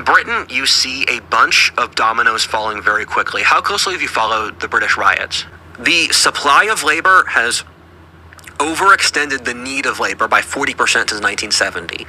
Britain, you see a bunch of dominoes falling very quickly. How closely have you followed the British riots? The supply of labor has overextended the need of labor by 40% since 1970.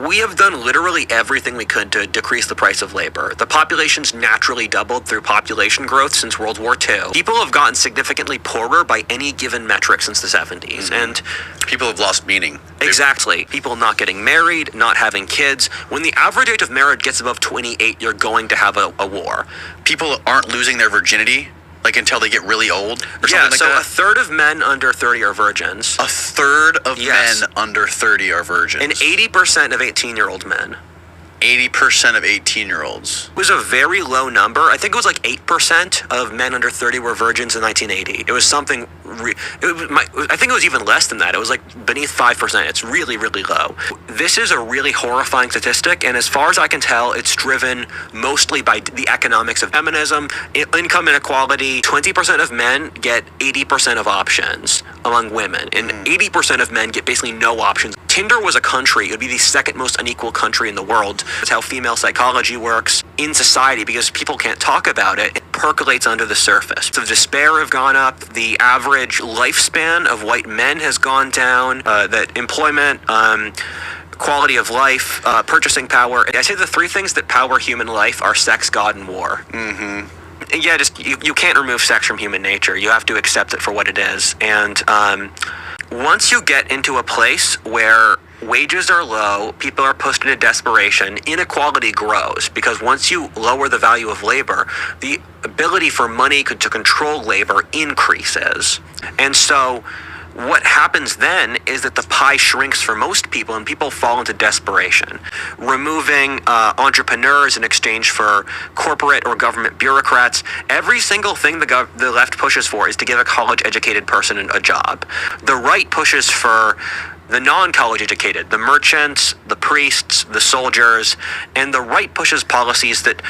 We have done literally everything we could to decrease the price of labor. The population's naturally doubled through population growth since World War II. People have gotten significantly poorer by any given metric since the 70s, and people have lost meaning. Exactly. People not getting married, not having kids. When the average age of marriage gets above 28, you're going to have a war. People aren't losing their virginity, like, until they get really old or something like that? Yeah, so a third of men under 30 are virgins. A third of men under 30 are virgins. And 80% of 18-year-old men. 80% of 18-year-olds. It was a very low number. I think it was like 8% of men under 30 were virgins in 1980. It was something, I think it was even less than that. It was like beneath 5%. It's really, really low. This is a really horrifying statistic, and as far as I can tell, it's driven mostly by the economics of feminism, income inequality. 20% of men get 80% of options among women, and 80% of men get basically no options. Tinder was a country. It would be the second most unequal country in the world. That's how female psychology works in society, because people can't talk about it. It percolates under the surface. So despair have gone up. The average lifespan of white men has gone down. That employment, quality of life, purchasing power. I say the three things that power human life are sex, God, and war. Yeah, just you can't remove sex from human nature. You have to accept it for what it is. And once you get into a place where wages are low, people are pushed into desperation, inequality grows, because once you lower the value of labor, the ability for money to control labor increases. And so what happens then is that the pie shrinks for most people, and people fall into desperation. Removing entrepreneurs in exchange for corporate or government bureaucrats. Every single thing the left pushes for is to give a college-educated person a job. The right pushes for the non-college educated, the merchants, the priests, the soldiers, and the right pushes policies that,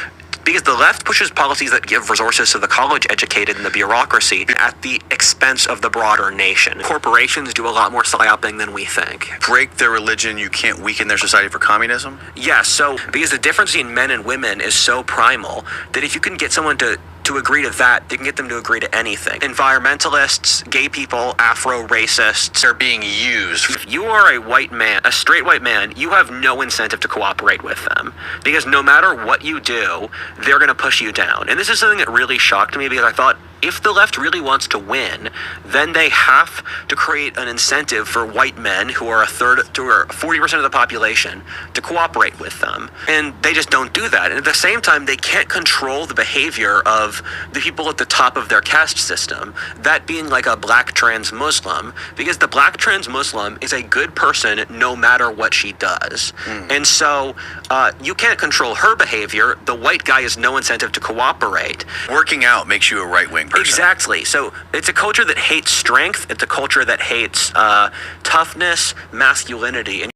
because the left pushes policies that give resources to the college-educated and the bureaucracy at the expense of the broader nation. Corporations do a lot more psyoping than we think. Break their religion, you can't weaken their society for communism? Yeah, so because the difference between men and women is so primal that if you can get someone to agree to that, they can get them to agree to anything. Environmentalists, gay people, Afro-racists are being used. If you are a white man, a straight white man, you have no incentive to cooperate with them, because no matter what you do, they're going to push you down. And this is something that really shocked me, because I thought, if the left really wants to win, then they have to create an incentive for white men who are 40% of the population to cooperate with them. And they just don't do that. And at the same time, they can't control the behavior of the people at the top of their caste system, that being like a black trans Muslim, because the black trans Muslim is a good person no matter what she does. And so you can't control her behavior. The white guy has no incentive to cooperate. Working out makes you a right-wing person. Exactly. So it's a culture that hates strength. It's a culture that hates toughness, masculinity. And